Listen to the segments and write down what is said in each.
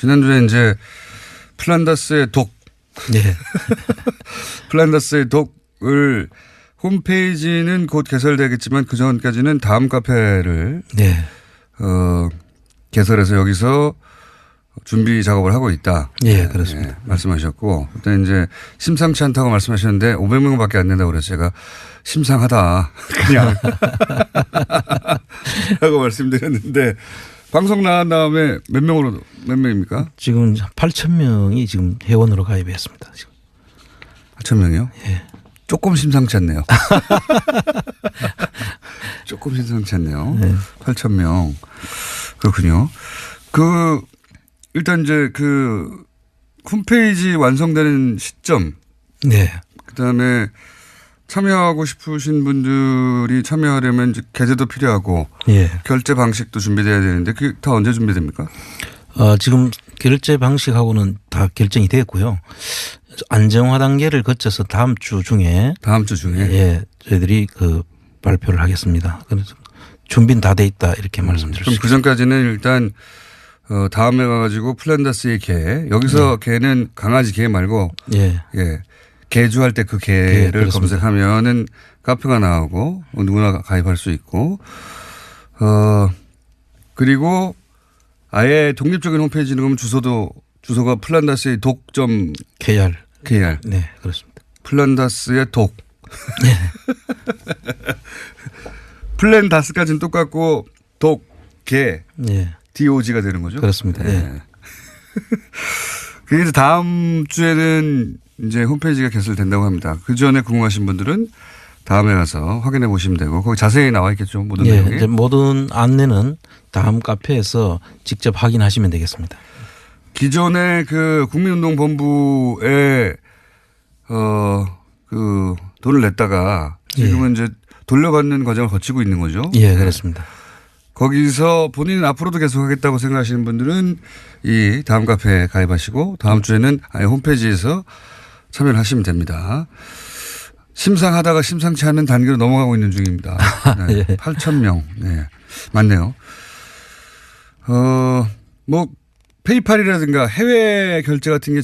지난주에 이제 플란다스의 독. 네. 플란다스의 독을 홈페이지는 곧 개설되겠지만 그 전까지는 다음 카페를 네. 개설해서 여기서 준비 작업을 하고 있다. 예, 그렇습니다. 네, 말씀하셨고 그때 이제 심상치 않다고 말씀하셨는데 500명밖에 안 된다고 그래서 제가 심상하다 그냥 라고 말씀드렸는데 방송 나간 다음에 몇 명입니까? 지금 8,000명이 지금 회원으로 가입했습니다. 지금. 8,000명이요? 예. 조금 심상치 않네요. 조금 심상치 않네요. 네. 8,000명. 그렇군요. 일단 이제 홈페이지 완성되는 시점. 네. 그 다음에 참여하고 싶으신 분들이 참여하려면 이제 계좌도 필요하고. 예. 결제 방식도 준비돼야 되는데 그게 다 언제 준비됩니까? 지금 결제 방식하고는 다 결정이 됐고요. 안정화 단계를 거쳐서 다음 주 중에. 예. 저희들이 발표를 하겠습니다. 그래서 준비는 다 돼 있다 이렇게 말씀드릴 수 그럼 있습니다. 그 전까지는 일단 다음에 가가지고 플란다스의 개 여기서 개는 강아지 개 말고 예. 개주할 때 그 개를 검색하면은 카페가 나오고 누구나 가입할 수 있고 그리고 아예 독립적인 홈페이지는 그러면 주소가 플란다스의 독점 KR. 네 그렇습니다. 플란다스의 독. 네. 플랜다스까지는 똑같고 독, 개, 네. DOG가 되는 거죠? 그렇습니다. 네. 그래서 다음 주에는 이제 홈페이지가 개설된다고 합니다. 그 전에 궁금하신 분들은 다음에 가서 확인해 보시면 되고 거기 자세히 나와 있겠죠. 모든 내용이. 이제 모든 안내는 다음 카페에서 직접 확인하시면 되겠습니다. 기존의 국민운동본부에 돈을 냈다가 지금은 이제 돌려받는 과정을 거치고 있는 거죠. 예, 그렇습니다. 거기서 본인은 앞으로도 계속 하겠다고 생각하시는 분들은 이 다음 카페에 가입하시고 다음 주에는 아예 홈페이지에서 참여를 하시면 됩니다. 심상하다가 심상치 않은 단계로 넘어가고 있는 중입니다. 네. 예. 8,000명. 네. 맞네요. 페이팔이라든가 해외 결제 같은 게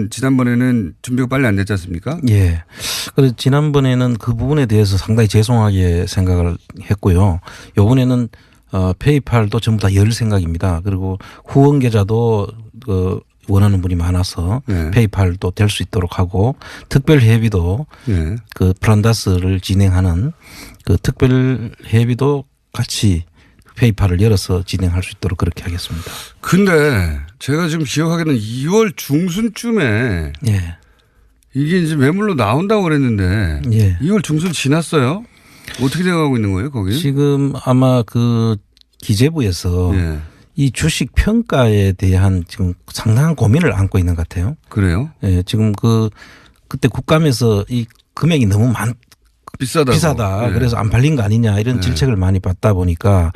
지난번에는 준비가 빨리 안 됐지 않습니까? 예. 그래서 지난번에는 그 부분에 대해서 상당히 죄송하게 생각을 했고요. 이번에는 페이팔도 전부 다 열 생각입니다. 그리고 후원 계좌도 원하는 분이 많아서 페이팔도 될 수 있도록 하고 특별 회비도 플란다스를 진행하는 특별 회비도 같이 페이팔을 열어서 진행할 수 있도록 그렇게 하겠습니다. 근데 제가 지금 기억하기로는 2월 중순쯤에 이게 이제 매물로 나온다고 그랬는데 2월 중순 지났어요? 어떻게 돼가고 있는 거예요, 거기? 지금 아마 기재부에서 이 주식 평가에 대한 지금 상당한 고민을 안고 있는 것 같아요. 그래요? 예, 지금 그때 국감에서 이 금액이 너무 비싸다. 그래서 안 팔린 거 아니냐 이런 질책을 많이 받다 보니까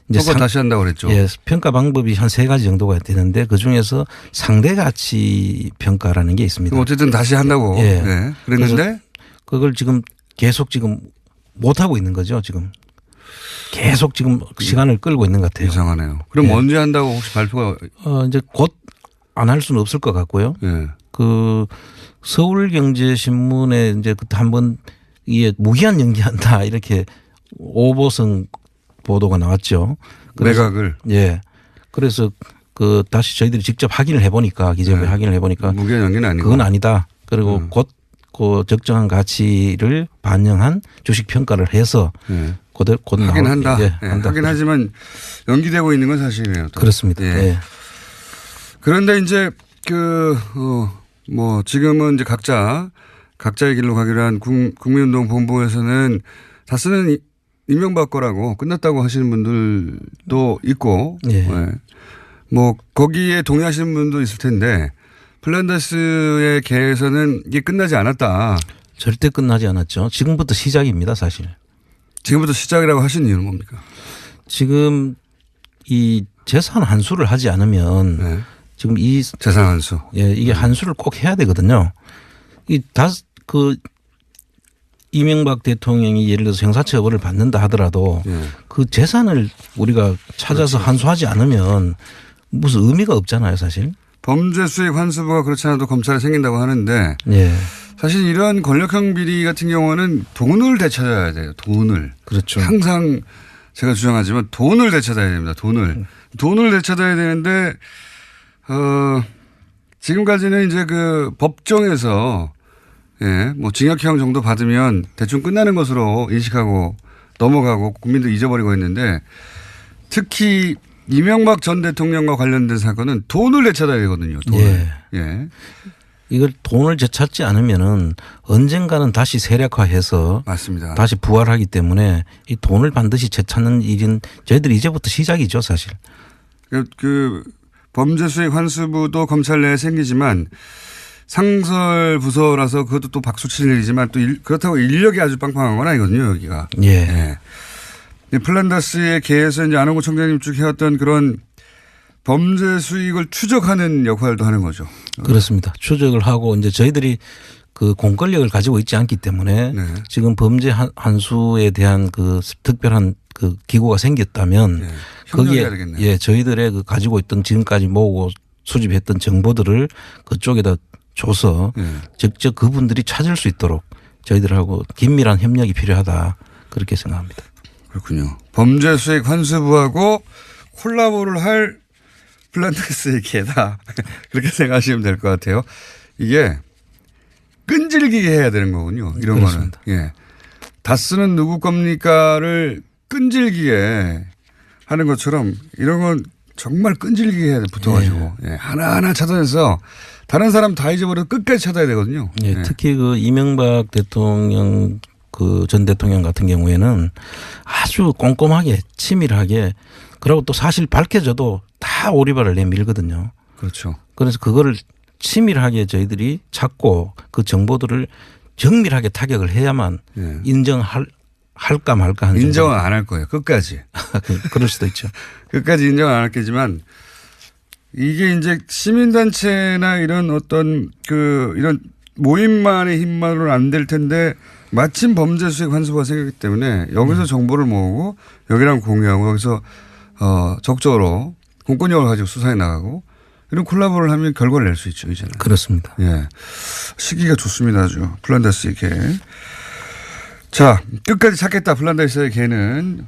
이제 평가 다시 한다고 그랬죠. 예, 평가 방법이 한 3가지 정도가 되는데 그 중에서 상대 가치 평가라는 게 있습니다. 어쨌든 다시 한다고. 그랬는데 그걸 지금 계속 지금 못 하고 있는 거죠. 지금 계속 지금 시간을 끌고 있는 것 같아요. 이상하네요. 그럼 언제 한다고 혹시 발표가? 이제 곧 안 할 수는 없을 것 같고요. 서울경제신문에 이제 그때 한번 이게 무기한 연기한다 이렇게 오보성 보도가 나왔죠. 매각을. 예. 그래서 다시 저희들이 직접 확인을 해보니까 기재부에 확인을 해보니까 무기한 연기는 아니고 그건 아니다. 그리고 곧 적정한 가치를 반영한 주식 평가를 해서 곧 하긴 한다. 한다. 하긴 하지만 연기되고 있는 건 사실이에요. 또. 그렇습니다. 그런데 이제 지금은 이제 각자의 길로 가기로 한 국민운동 본부에서는 다스는 이명박 거라고 끝났다고 하시는 분들도 있고, 거기에 동의하시는 분도 있을 텐데, 플란다스의 개에서는 이게 끝나지 않았다. 절대 끝나지 않았죠. 지금부터 시작입니다, 사실. 지금부터 시작이라고 하신 이유는 뭡니까? 지금 이 재산 환수를 하지 않으면 지금 이 재산 환수. 이게 환수를 꼭 해야 되거든요. 이명박 대통령이 예를 들어서 형사처벌을 받는다 하더라도 예. 그 재산을 우리가 찾아서 환수하지 않으면 무슨 의미가 없잖아요, 사실. 범죄 수익 환수부가 그렇지 않아도 검찰에 생긴다고 하는데 예. 사실 이런 권력형 비리 같은 경우는 돈을 되찾아야 돼요. 돈을. 그렇죠. 항상 제가 주장하지만 돈을 되찾아야 됩니다. 돈을 되찾아야 되는데 지금까지는 이제 그 법정에서 예, 뭐 징역형 정도 받으면 대충 끝나는 것으로 인식하고 넘어가고 국민들 잊어버리고 있는데 특히 이명박 전 대통령과 관련된 사건은 돈을 되찾아야 되거든요. 돈을. 예. 예. 이걸 돈을 되찾지 않으면은 언젠가는 다시 세력화해서 맞습니다. 다시 부활하기 때문에 이 돈을 반드시 되찾는 일은 저희들이 이제부터 시작이죠, 사실. 그 범죄 수익 환수부도 검찰 내에 생기지만 상설 부서라서 그것도 또 박수 치는 일이지만 또 그렇다고 인력이 아주 빵빵한 건 아니거든요, 여기가. 예. 예. 플란다스의 개에서 이제 안홍구 총장님 쭉 해왔던 그런 범죄 수익을 추적하는 역할도 하는 거죠. 그렇습니다. 추적을 하고 이제 저희들이 그 공권력을 가지고 있지 않기 때문에 네. 지금 범죄 환수에 대한 그 특별한 그 기구가 생겼다면 네. 거기에 협력해야 되겠네요. 예, 저희들의 그 가지고 있던 지금까지 모으고 수집했던 정보들을 그쪽에다 줘서 네. 직접 그분들이 찾을 수 있도록 저희들하고 긴밀한 협력이 필요하다 그렇게 생각합니다. 그렇군요. 범죄 수익 환수부하고 콜라보를 할 플란다스의 개다. 그렇게 생각하시면 될 것 같아요. 이게 끈질기게 해야 되는 거군요. 이런 그렇습니다. 거는. 예. 다스는 누구 겁니까를 끈질기게 하는 것처럼 이런 건 정말 끈질기게 해야 돼. 붙어가지고. 예. 하나하나 찾아내서 다른 사람 다 잊어버려도 끝까지 찾아야 되거든요. 예. 예. 특히 그 이명박 대통령 그 전 대통령 같은 경우에는 아주 꼼꼼하게 치밀하게 그리고 또 사실 밝혀져도 다 오리발을 내밀거든요. 그렇죠. 그래서 그거를 치밀하게 저희들이 찾고 그 정보들을 정밀하게 타격을 해야만 예. 할까 말까 하는 인정은 안 할 거예요. 끝까지. 그럴 수도 있죠. 끝까지 인정은 안 할겠지만 이게 이제 시민단체나 이런 어떤 이런 모임만의 힘만으로는 안 될 텐데 마침 범죄 수익 환수부가 생겼기 때문에 여기서 정보를 모으고 여기랑 공유하고 여기서 적극적으로 공권력을 가지고 수사해 나가고 이런 콜라보를 하면 결과를 낼 수 있죠, 이제는. 그렇습니다. 예. 시기가 좋습니다, 아주. 플란다스의 개. 자, 끝까지 찾겠다, 플란다스의 개는.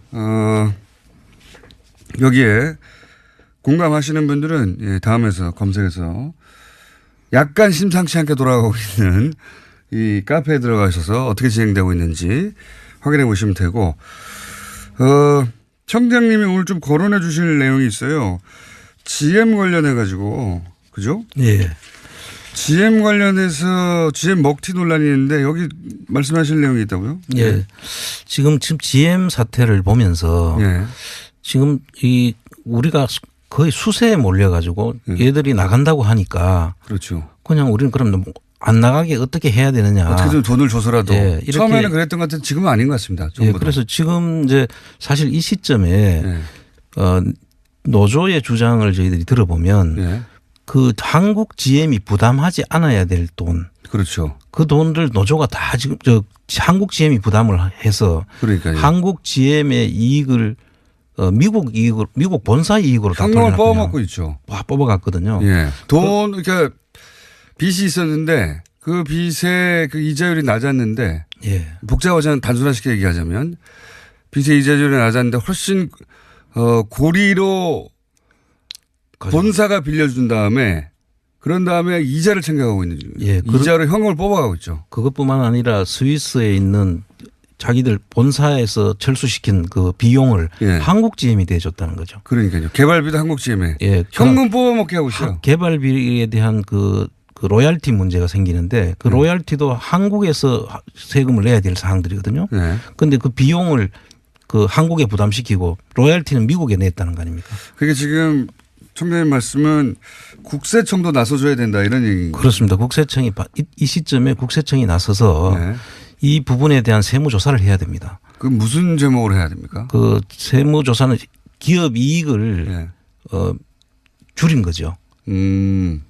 여기에 공감하시는 분들은 예, 다음에서 검색해서 약간 심상치 않게 돌아가고 있는 이 카페에 들어가셔서 어떻게 진행되고 있는지 확인해 보시면 되고, 청장님이 오늘 좀 거론해 주실 내용이 있어요. GM 관련해 가지고, 그죠? 예. GM 관련해서 GM 먹튀 논란이 있는데 여기 말씀하실 내용이 있다고요? 예. 지금 GM 사태를 보면서 예. 지금 우리가 거의 수세에 몰려가지고 예. 얘들이 나간다고 하니까 그렇죠. 그냥 우리는 그럼 안 나가게 어떻게 해야 되느냐. 어떻게든 돈을 줘서라도. 예, 이렇게 처음에는 그랬던 것 같은데 지금은 아닌 것 같습니다. 예, 그래서 지금 이제 사실 이 시점에 예. 노조의 주장을 저희들이 들어보면 예. 그 한국 GM이 부담하지 않아야 될 돈. 그렇죠. 그 돈들 노조가 다 지금 한국 GM이 부담을 해서 그러니까요. 한국 GM의 이익을 미국 본사 이익으로 다 현금을 돌려놨거든요. 뽑아먹고 있죠. 와, 뽑아갔거든요. 예. 그러니까 빚이 있었는데 그 빚의 그 이자율이 낮았는데 예. 복잡하지 않은 단순화시켜 얘기하자면 빚의 이자율이 낮았는데 훨씬 고리로 본사가 빌려준 다음에 그런 다음에 이자를 챙겨가고 있는 중이에요. 예, 이자로 현금을 뽑아가고 있죠. 그것뿐만 아니라 스위스에 있는 자기들 본사에서 철수시킨 그 비용을 예. 한국 GM이 대줬다는 거죠. 그러니까요. 개발비도 한국 GM에 예. 현금 뽑아먹게 하고 있어요. 개발비에 대한 그 로얄티 문제가 생기는데 그 로얄티도 한국에서 세금을 내야 될 사항들이거든요. 그런데 그 비용을 그 한국에 부담시키고 로얄티는 미국에 냈다는 거 아닙니까? 그게 지금 청장님 말씀은 국세청도 나서줘야 된다 이런 얘기인가요? 그렇습니다. 국세청이 이 시점에 국세청이 나서서 네. 이 부분에 대한 세무조사를 해야 됩니다. 그 무슨 제목으로 해야 됩니까? 그 세무조사는 기업 이익을 네. 줄인 거죠.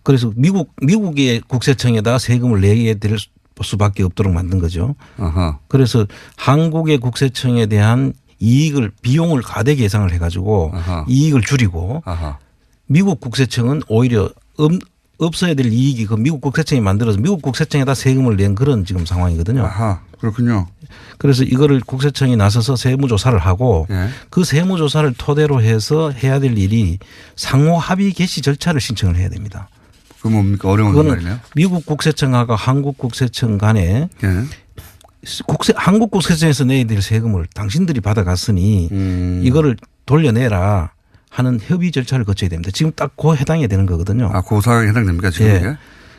그래서 미국의 국세청에다 세금을 내게 될 수밖에 없도록 만든 거죠. 아하. 그래서 한국의 국세청에 대한 비용을 과대 계상을 해가지고 아하. 이익을 줄이고 아하. 미국 국세청은 오히려 없어야 될 이익이 그 미국 국세청이 만들어서 미국 국세청에다 세금을 낸 그런 지금 상황이거든요. 아하. 그렇군요. 그래서 이거를 국세청이 나서서 세무조사를 하고 예. 그 세무조사를 토대로 해서 해야 될 일이 상호 합의 개시 절차를 신청을 해야 됩니다. 그 뭡니까? 어려운 그거는 말이네요. 미국 국세청하고 한국 국세청 간에 예. 한국 국세청에서 내야 될 세금을 당신들이 받아갔으니 이거를 돌려내라 하는 협의 절차를 거쳐야 됩니다. 지금 딱 그 해당이 되는 거거든요. 아, 그 상황에 해당됩니까 지금 예. 이게?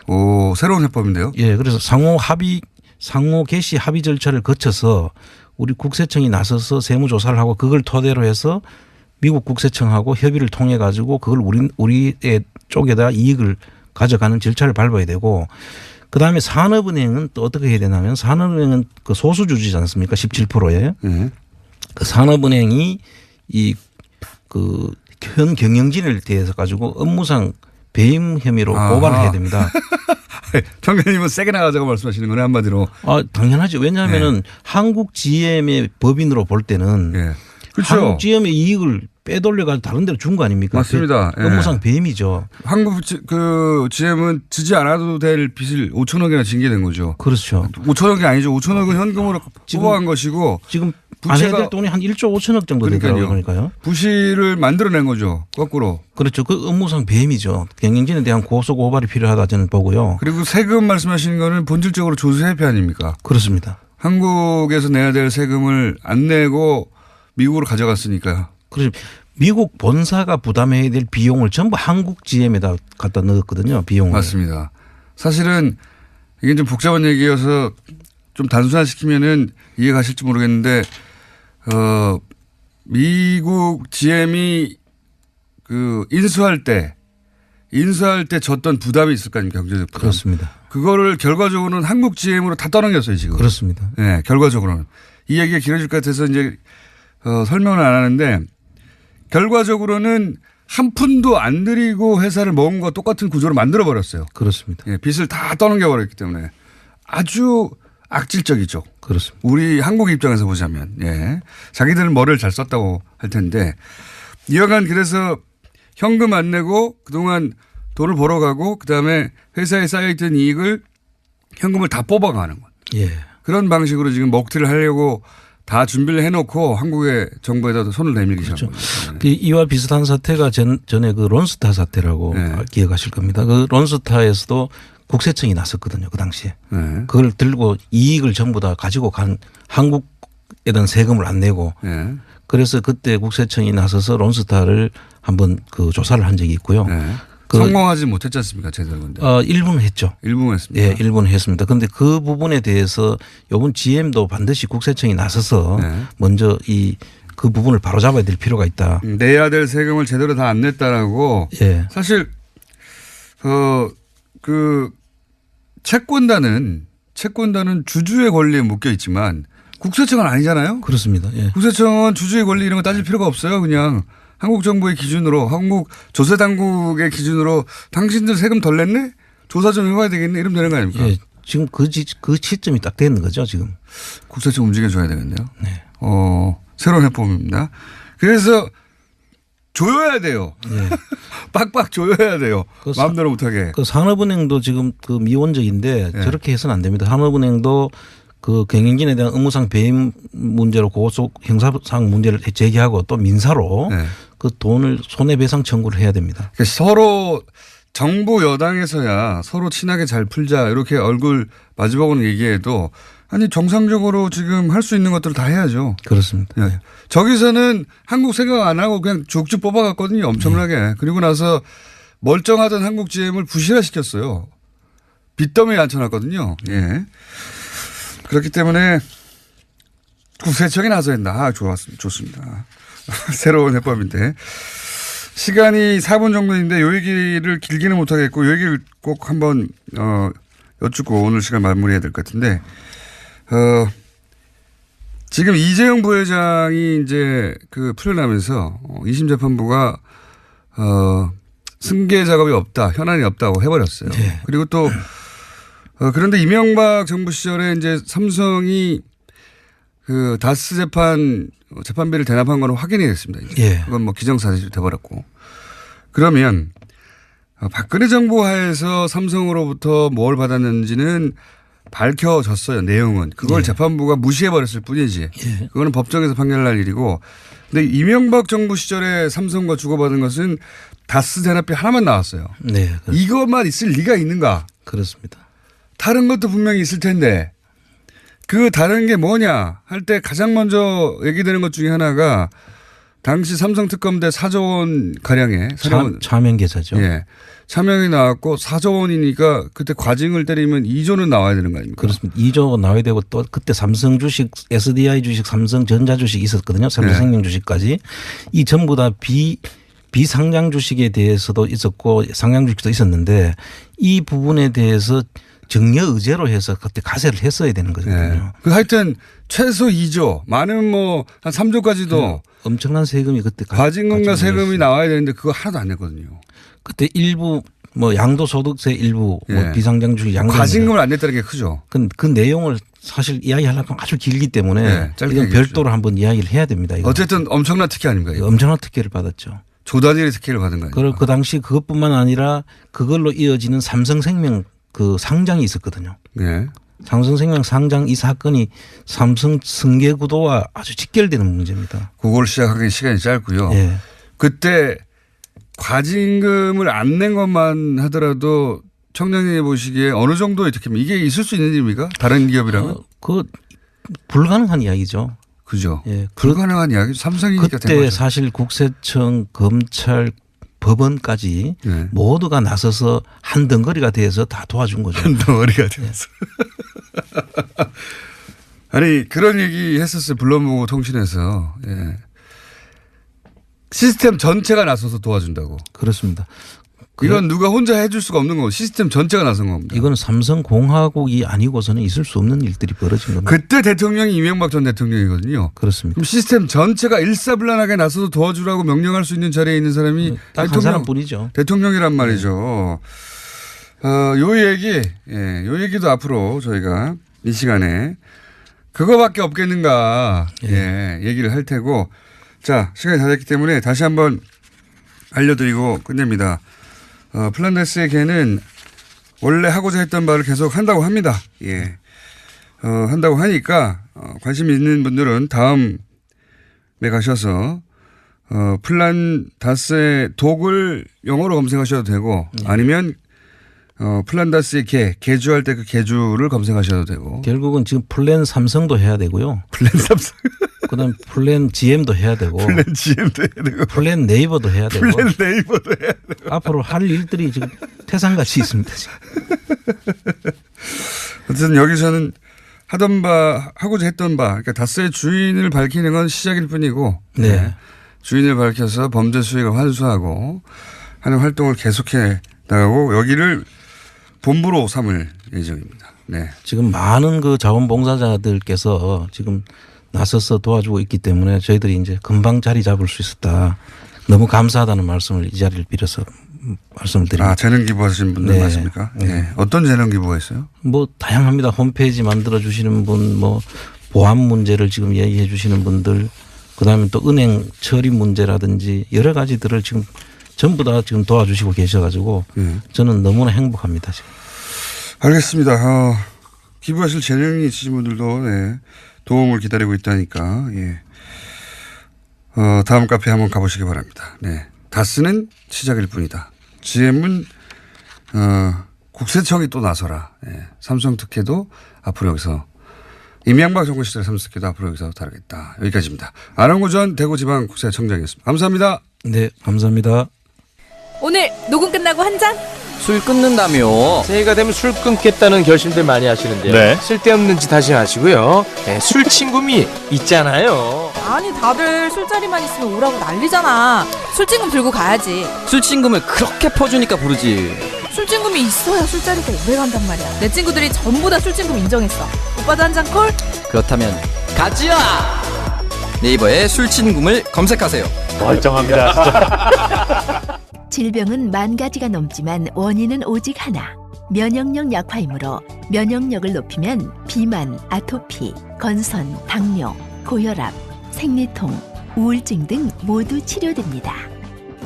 오, 새로운 해법인데요. 예, 그래서 상호 개시 합의 절차를 거쳐서 우리 국세청이 나서서 세무조사를 하고 그걸 토대로 해서 미국 국세청하고 협의를 통해 가지고 그걸 우리의 쪽에다 이익을 가져가는 절차를 밟아야 되고 그다음에 산업은행은 또 어떻게 해야 되냐면 산업은행은 그 소수주주지 않습니까? 17%에. 예. 그 산업은행이 현 경영진을 대해서 가지고 업무상 배임 혐의로 아하. 고발을 해야 됩니다. 청장님은 세게 나가자고 말씀하시는 거네 한마디로. 아, 당연하죠. 왜냐하면은 한국 GM의 법인으로 볼 때는 예. 그렇죠. 한국 GM의 이익을 빼돌려 가지고 다른 데로 준 거 아닙니까? 맞습니다. 예. 업무상 배임이죠. 한국 그 GM은 지지 않아도 될 빚을 5천억이나 징계 된 거죠. 그렇죠. 5천억이 아니죠. 5천억은 현금으로 뽑아간 것이고 지금 안 해야 될 돈이 한 1조 5천억 정도 되더라고요. 그러니까요. 부실을 만들어낸 거죠. 거꾸로. 그렇죠. 그 업무상 배임이죠. 경영진에 대한 고소 고발이 필요하다 저는 보고요. 그리고 세금 말씀하시는 거는 본질적으로 조세 회피 아닙니까? 그렇습니다. 한국에서 내야 될 세금을 안 내고 미국으로 가져갔으니까요. 그래서 미국 본사가 부담해야 될 비용을 전부 한국 GM에다 갖다 넣었거든요. 비용을. 맞습니다. 사실은 이게 좀 복잡한 얘기여서 좀 단순화시키면은 이해가실지 모르겠는데 미국 GM이 그 인수할 때 졌던 부담이 있을 거 아닙니까? 경제적 부담. 그렇습니다. 그거를 결과적으로는 한국 GM으로 다 떠넘겼어요 지금. 그렇습니다. 네, 결과적으로는. 이 얘기가 길어질 것 같아서 이제 설명을 안 하는데 결과적으로는 한 푼도 안 들이고 회사를 먹은 것 똑같은 구조를 만들어 버렸어요. 그렇습니다. 예, 빚을 다 떠넘겨 버렸기 때문에 아주 악질적이죠. 그렇습니다. 우리 한국 입장에서 보자면, 예. 자기들은 뭐를 잘 썼다고 할 텐데, 이어간 그래서 현금 안 내고 그동안 돈을 벌어가고 그 다음에 회사에 쌓여있던 이익을 현금을 다 뽑아가는 것. 예. 그런 방식으로 지금 먹튀를 하려고 다 준비를 해놓고 한국의 정부에다 손을 내밀기 시작한 그렇죠. 이와 비슷한 사태가 전에 그 론스타 사태라고 네. 기억하실 겁니다. 그 론스타에서도 국세청이 나섰거든요. 그 당시에. 네. 그걸 들고 이익을 전부 다 가지고 간 한국에 대한 세금을 안 내고 네. 그래서 그때 국세청이 나서서 론스타를 한번 그 조사를 한 적이 있고요. 네. 그 성공하지 못했지 않습니까? 제대로 근데. 일부는 했죠. 일부는 했습니다. 예, 일부는 했습니다. 그런데 그 부분에 대해서 이번 GM도 반드시 국세청이 나서서 네. 먼저 그 부분을 바로잡아야 될 필요가 있다. 내야 될 세금을 제대로 다 안 냈다라고. 예. 사실 그 채권단은 주주의 권리에 묶여 있지만 국세청은 아니잖아요. 그렇습니다. 예. 국세청은 주주의 권리 이런 거 따질 필요가 없어요. 그냥 한국 정부의 기준으로 한국 조세 당국의 기준으로 당신들 세금 덜 냈네? 조사 좀 해봐야 되겠네? 이러면 되는 거 아닙니까? 예. 지금 그 시점이 딱 되는 거죠, 지금. 국세청 움직여줘야 되겠네요. 네. 새로운 해법입니다. 그래서 조여야 돼요. 예. 빡빡 조여야 돼요. 그 마음대로 못하게. 그 산업은행도 지금 그 미원적인데 네. 저렇게 해서는 안 됩니다. 산업은행도 그 경영진에 대한 업무상 배임 문제로 고소 형사상 문제를 제기하고 또 민사로 네. 그 돈을 손해배상 청구를 해야 됩니다. 그러니까 서로 정부 여당에서야 서로 친하게 잘 풀자 이렇게 얼굴 마주보고는 얘기해도 아니 정상적으로 지금 할 수 있는 것들을 다 해야죠. 그렇습니다. 네. 저기서는 한국 생각 안 하고 그냥 쭉쭉 뽑아갔거든요. 엄청나게. 그리고 나서 멀쩡하던 한국 GM을 부실화시켰어요. 빚더미에 앉혀놨거든요. 예. 그렇기 때문에 국세청이 나서야 된다. 좋습니다. 새로운 해법인데. 시간이 4분 정도인데 요 얘기를 길게는 못하겠고 요 얘기를 꼭 한번 여쭙고 오늘 시간 마무리해야 될 것 같은데 지금 이재용 부회장이 이제 그 풀려나면서 2심 재판부가 승계 작업이 없다, 현안이 없다고 해버렸어요. 네. 그리고 또 그런데 이명박 정부 시절에 이제 삼성이 그 다스 재판비를 대납한 거는 확인이 됐습니다. 이제. 예. 그건 뭐 기정사실이 돼버렸고. 그러면 박근혜 정부 하에서 삼성으로부터 뭘 받았는지는 밝혀졌어요. 내용은. 그걸 예. 재판부가 무시해버렸을 뿐이지. 예. 그거는 법정에서 판결날 일이고. 근데 이명박 정부 시절에 삼성과 주고받은 것은 다스 대납비 하나만 나왔어요. 네. 이것만 있을 리가 있는가. 그렇습니다. 다른 것도 분명히 있을 텐데 그 다른 게 뭐냐 할 때 가장 먼저 얘기되는 것 중에 하나가 당시 삼성 특검대 4조 원 가량의 차명 계좌죠. 예. 차명이 나왔고 4조 원이니까 그때 과징을 때리면 2조는 나와야 되는 거 아닙니까? 그렇습니다. 2조 나와야 되고 또 그때 삼성 주식, SDI 주식, 삼성전자 주식 있었거든요. 삼성생명 네. 주식까지. 이 전부 다 비상장 주식에 대해서도 있었고 상장 주식도 있었는데 이 부분에 대해서 증여 의제로 해서 그때 가세를 했어야 되는 거거든요. 네. 그 하여튼 최소 2조 많으면 뭐 한 3조까지도 엄청난 세금이 그때 과징금과 세금이 나와야 되는데 그거 하나도 안 냈거든요. 그때 일부 뭐 양도소득세 일부 예. 뭐 비상장 주식 양도 과징금을 안 냈다는 게 크죠. 그 내용을 사실 이야기하려면 아주 길기 때문에 네, 짧게 이건 얘기해 별도로 한번 이야기를 해야 됩니다. 이건. 어쨌든 엄청난 특혜 아닙니까? 이거? 엄청난 특혜를 받았죠. 조단위의 특혜를 받은 거예요. 그리고 그 당시 그것뿐만 아니라 그걸로 이어지는 삼성생명 그 상장이 있었거든요. 네. 삼성생명 상장 이 사건이 삼성 승계 구도와 아주 직결되는 문제입니다. 그걸 시작하기 시간이 짧고요. 예. 그때 과징금을 안 낸 것만 하더라도 청장님이 보시기에 어느 정도의 특혜입니까? 이게 있을 수 있는 일입니까? 다른 기업이라면? 그 불가능한 이야기죠. 그죠. 예. 불가능한 이야기. 삼성이니까 된 그때 거죠. 사실 국세청, 검찰, 법원까지 네. 모두가 나서서 한 덩어리가 돼서 다 도와준 거죠. 한 덩어리가 되면서. 아니 그런 얘기 했었어요. 불러보고 통신에서. 예. 시스템 전체가 나서서 도와준다고. 그렇습니다. 이건 누가 혼자 해줄 수가 없는 거고 시스템 전체가 나선 겁니다. 이건 삼성공화국이 아니고서는 있을 수 없는 일들이 벌어진 겁니다. 그때 대통령이 이명박 전 대통령이거든요. 그렇습니다. 그럼 시스템 전체가 일사불란하게 나서서 도와주라고 명령할 수 있는 자리에 있는 사람이 딱 한 사람뿐이죠. 대통령이란 말이죠. 요 얘기도 앞으로 저희가 이 시간에 그거밖에 없겠는가 얘기를 할 테고 자 시간이 다 됐기 때문에 다시 한번 알려드리고 끝냅니다. 플란다스의 개는 원래 하고자 했던 바를 계속 한다고 합니다. 예. 한다고 하니까 관심 있는 분들은 다음에 가셔서 플란다스의 독을 영어로 검색하셔도 되고 아니면 플란다스의 개주할 때 그 개주를 검색하셔도 되고 결국은 지금 플랜 삼성도 해야 되고요. 플랜 삼성 그다음 플랜 GM도 해야 되고 플랜 GM도 해야 되고 플랜 네이버도 해야 되고 플랜 네이버도 해야 되고 앞으로 할 일들이 지금 태산같이 있습니다. 지금. 어쨌든 여기서는 하던 바 하고자 했던 바 그러니까 다스의 주인을 밝히는 건 시작일 뿐이고 네. 주인을 밝혀서 범죄 수익을 환수하고 하는 활동을 계속해 나가고 여기를 본부로 삼을 예정입니다. 네. 지금 많은 그 자원봉사자들께서 지금 나서서 도와주고 있기 때문에 저희들이 이제 금방 자리 잡을 수 있었다. 너무 감사하다는 말씀을 이 자리를 빌어서 말씀을 드립니다. 재능 기부하시는 분들 네. 맞습니까? 네. 어떤 재능 기부가 있어요? 뭐 다양합니다. 홈페이지 만들어 주시는 분, 뭐 보안 문제를 지금 얘기해 주시는 분들, 그다음에 또 은행 처리 문제라든지 여러 가지들을 지금 전부 다 지금 도와주시고 계셔가지고 저는 너무나 행복합니다. 지금. 알겠습니다. 기부하실 재능이 있으신 분들도 도움을 기다리고 있다니까 다음 카페 한번 가보시기 바랍니다. 네. 다스는 시작일 뿐이다. GM은 국세청이 또 나서라. 삼성 특혜도 앞으로 여기서 이명박 정부 시절 삼성 특혜도 앞으로 여기서 다루겠다. 여기까지입니다. 안원구 전 대구지방국세청장이었습니다. 감사합니다. 네, 감사합니다. 오늘 녹음 끝나고 한 잔? 술 끊는다며. 새해가 되면 술 끊겠다는 결심들 많이 하시는데요. 네. 쓸데없는 짓 하지 마시고요. 술 친구미 있잖아요. 아니 다들 술자리만 있으면 오라고 난리잖아. 술친금 들고 가야지. 술친금을 그렇게 퍼주니까 부르지. 술친금이 있어야 술자리가 오래 간단 말이야. 내 친구들이 전부 다 술친금 인정했어. 오빠도 한 잔 콜? 그렇다면 가지야. 네이버에 술친금을 검색하세요. 멀쩡합니다. 진짜. 질병은 10,000가지가 넘지만 원인은 오직 하나. 면역력 약화이므로 면역력을 높이면 비만, 아토피, 건선, 당뇨, 고혈압, 생리통, 우울증 등 모두 치료됩니다.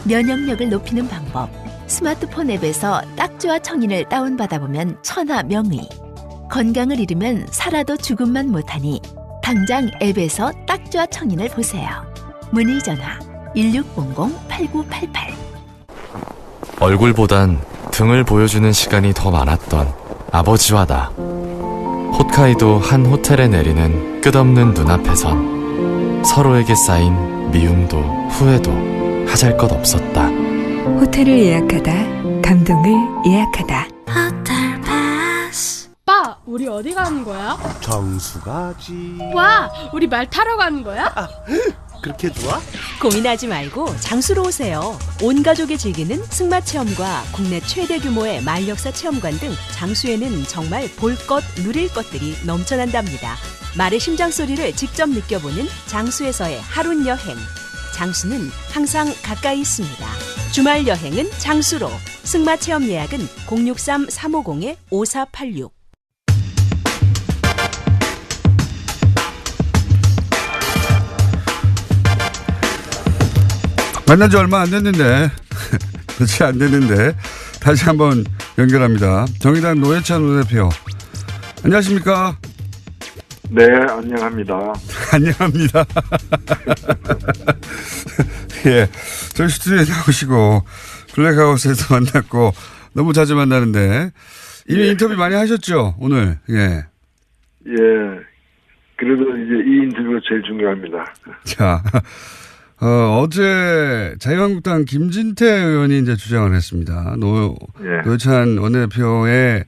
면역력을 높이는 방법. 스마트폰 앱에서 딱지와 청인을 다운받아보면 천하명의. 건강을 잃으면 살아도 죽음만 못하니 당장 앱에서 딱지와 청인을 보세요. 문의 전화 1600-8988. 얼굴보단 등을 보여주는 시간이 더 많았던 아버지와 나. 홋카이도 한 호텔에 내리는 끝없는 눈앞에선 서로에게 쌓인 미움도 후회도 하잘 것 없었다. 호텔을 예약하다, 감동을 예약하다. 오빠, 우리 어디 가는 거야? 정수 가지. 와, 우리 말 타러 가는 거야? 그렇게 좋아? 고민하지 말고 장수로 오세요. 온 가족이 즐기는 승마 체험과 국내 최대 규모의 말역사 체험관 등 장수에는 정말 볼 것, 누릴 것들이 넘쳐난답니다. 말의 심장 소리를 직접 느껴보는 장수에서의 하룬 여행. 장수는 항상 가까이 있습니다. 주말 여행은 장수로. 승마 체험 예약은 063-350-5486. 만난 지 얼마 안 됐는데, 며칠 안 됐는데, 다시 한번 연결합니다. 정의당 노회찬 원내대표. 안녕하십니까? 네, 안녕합니다. 안녕합니다. 예. 저희 스튜디오에 나오시고, 블랙하우스에서 만났고, 너무 자주 만나는데, 이미 인터뷰 많이 하셨죠, 오늘? 예. 예. 그래도 이제 이 인터뷰가 제일 중요합니다. 자. 어제 자유한국당 김진태 의원이 이제 주장을 했습니다. 노회찬 원내대표의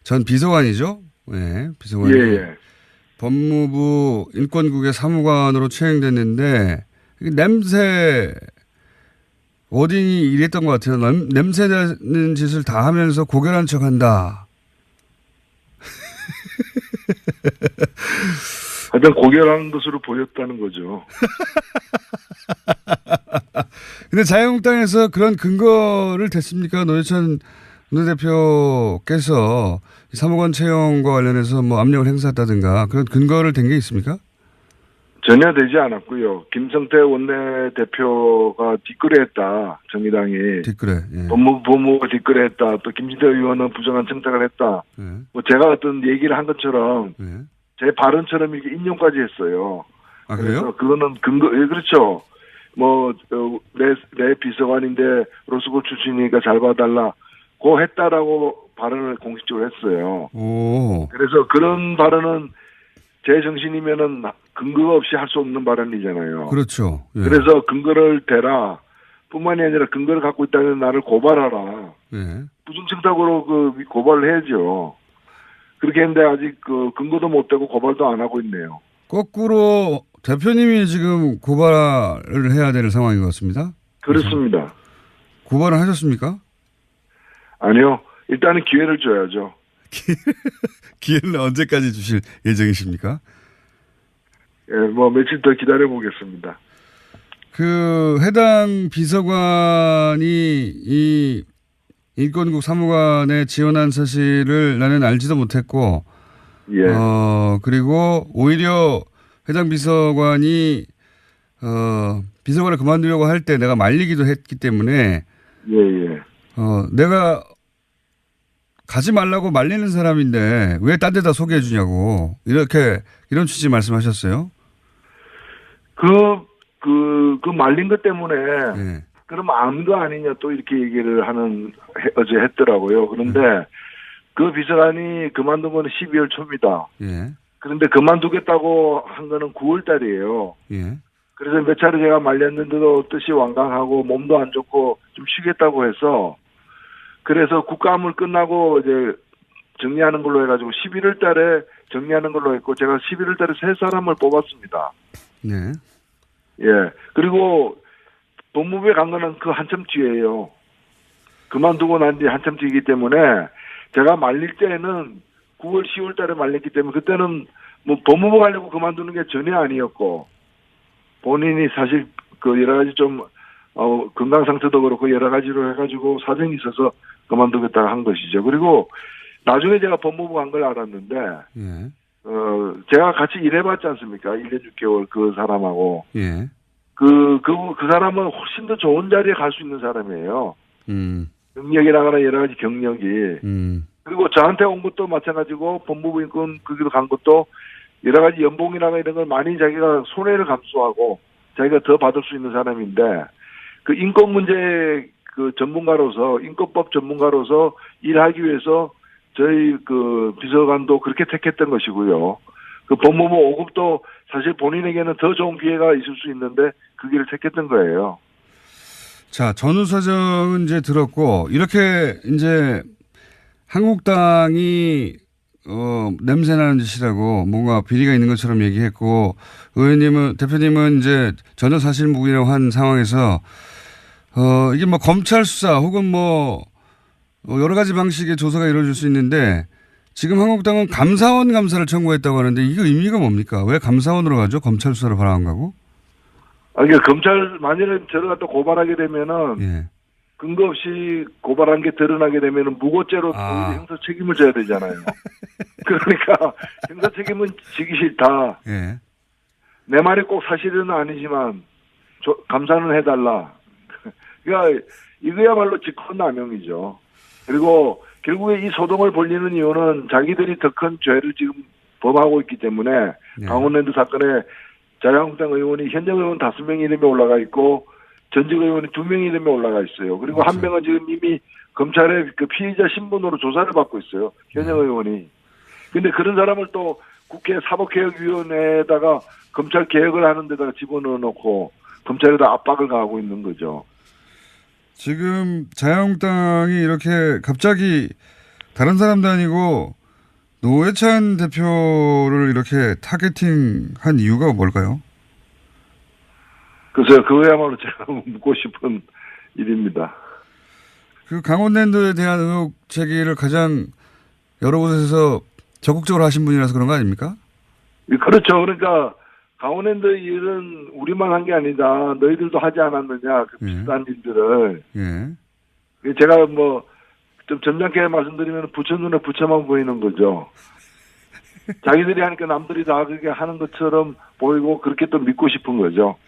전 비서관이죠. 예, 비서관이 법무부 인권국의 사무관으로 채용됐는데 냄새 어딘이 이랬던 것 같아요. 냄새 나는 짓을 다 하면서 고결한 척한다. 하여튼 고결한 것으로 보였다는 거죠. 근데 자유한국당에서 그런 근거를 댔습니까? 노회찬 원내대표께서 사무관 채용과 관련해서 뭐 압력을 행사했다든가 그런 근거를 댄 게 있습니까? 전혀 되지 않았고요. 김성태 원내대표가 뒷거래했다. 정의당이. 뒷거래. 예. 법무부가 뒷거래했다. 또 김진태 의원은 부정한 청탁을 했다. 예. 뭐 제가 어떤 얘기를 한 것처럼 예. 제 발언처럼 이렇게 인용까지 했어요. 아, 그래요? 그거는 근거, 예, 그렇죠. 뭐, 내 비서관인데 로스쿨 출신이니까 잘 봐달라. 고 했다라고 발언을 공식적으로 했어요. 오. 그래서 그런 발언은 제 정신이면은 근거가 없이 할 수 없는 발언이잖아요. 그렇죠. 예. 그래서 근거를 대라. 뿐만이 아니라 근거를 갖고 있다면 나를 고발하라. 예. 부정청탁으로 그 고발을 해야죠. 그렇게 했는데 아직 그 근거도 못 대고 고발도 안 하고 있네요. 거꾸로 대표님이 지금 고발을 해야 될 상황인 것 같습니다. 그렇습니다. 고발을 하셨습니까? 아니요. 일단은 기회를 줘야죠. 기회는 언제까지 주실 예정이십니까? 예, 뭐 며칠 더 기다려 보겠습니다. 그 해당 비서관이 이 인권국 사무관에 지원한 사실을 나는 알지도 못했고, 예. 그리고 오히려 해당 비서관이 비서관을 그만두려고 할 때 내가 말리기도 했기 때문에, 예. 내가 가지 말라고 말리는 사람인데 왜 딴 데다 소개해 주냐고 이런 취지 말씀하셨어요. 그 말린 것 때문에 네. 그럼 아무도 아니냐 또 이렇게 얘기를 어제 했더라고요. 그런데 그 비서관이 그만둔 거는 12월 초입니다. 예. 그런데 그만두겠다고 한 거는 9월 달이에요. 예. 그래서 몇 차례 제가 말렸는데도 뜻이 완강하고 몸도 안 좋고 좀 쉬겠다고 해서 그래서 국감을 끝나고 이제 정리하는 걸로 해가지고 11월 달에 정리하는 걸로 했고 제가 11월 달에 세 사람을 뽑았습니다. 네. 예. 그리고 법무부에 간 거는 그 한참 뒤에요. 그만두고 난 뒤 한참 뒤이기 때문에 제가 말릴 때는 9월, 10월 달에 말렸기 때문에 그때는 뭐 법무부 가려고 그만두는 게 전혀 아니었고 본인이 사실 그 여러 가지 좀 건강 상태도 그렇고 여러 가지로 해가지고 사정이 있어서 그만두겠다고 한 것이죠. 그리고 나중에 제가 법무부 간 걸 알았는데, 예. 제가 같이 일해봤지 않습니까? 1년 6개월 그 사람하고. 예. 그 사람은 훨씬 더 좋은 자리에 갈 수 있는 사람이에요. 능력이라거나 여러 가지 경력이. 그리고 저한테 온 것도 마찬가지고 법무부 인권 거기로 간 것도 여러 가지 연봉이나 이런 걸 많이 자기가 손해를 감수하고 자기가 더 받을 수 있는 사람인데 그 인권 문제 그 전문가로서 인권법 전문가로서 일하기 위해서 저희 그 비서관도 그렇게 택했던 것이고요. 그 법무부 5급도 사실 본인에게는 더 좋은 기회가 있을 수 있는데 그 길을 택했던 거예요. 자, 전후 사정은 이제 들었고 이렇게 이제 한국당이 냄새나는 짓이라고 뭔가 비리가 있는 것처럼 얘기했고 대표님은 이제 전혀 사실무근이라고 한 상황에서 이게 뭐 검찰 수사 혹은 뭐 여러 가지 방식의 조사가 이루어질 수 있는데 지금 한국당은 감사원 감사를 청구했다고 하는데 이거 의미가 뭡니까? 왜 감사원으로 가죠? 검찰 수사를 바라 안 가고? 그러니까 검찰 만약에 저를 갖다 고발하게 되면은 예. 근거 없이 고발한 게 드러나게 되면은 무고죄로 형사 책임을 져야 되잖아요. 그러니까 형사 책임은 지기 싫다. 예. 내 말이 꼭 사실은 아니지만 감사는 해달라. 그러니까 이거야말로 직권남용이죠. 그리고 결국에 이 소동을 벌리는 이유는 자기들이 더 큰 죄를 지금 범하고 있기 때문에 강원랜드 사건에 자유한국당 의원이 현역 의원 5명 이름에 올라가 있고 전직 의원이 2명 이름에 올라가 있어요. 그리고 한 명은 지금 이미 검찰의 그 피의자 신분으로 조사를 받고 있어요. 현역 의원이. 근데 그런 사람을 또 국회 사법개혁위원회에다가 검찰 개혁을 하는 데다가 집어넣어 놓고 검찰에다 압박을 가하고 있는 거죠. 지금 자유한국당이 이렇게 갑자기 다른 사람도 아니고 노회찬 대표를 이렇게 타겟팅한 이유가 뭘까요? 글쎄요, 그거야말로 제가 묻고 싶은 일입니다. 그 강원랜드에 대한 의혹 제기를 가장 여러 곳에서 적극적으로 하신 분이라서 그런 거 아닙니까? 그렇죠. 그러니까 강원랜드 일은 우리만 한 게 아니다. 너희들도 하지 않았느냐. 그 비슷한 일들을. 예. 제가 뭐 좀 점잖게 말씀드리면 부처 눈에 부처만 보이는 거죠. 자기들이 하니까 남들이 다 그렇게 하는 것처럼 보이고 그렇게 또 믿고 싶은 거죠.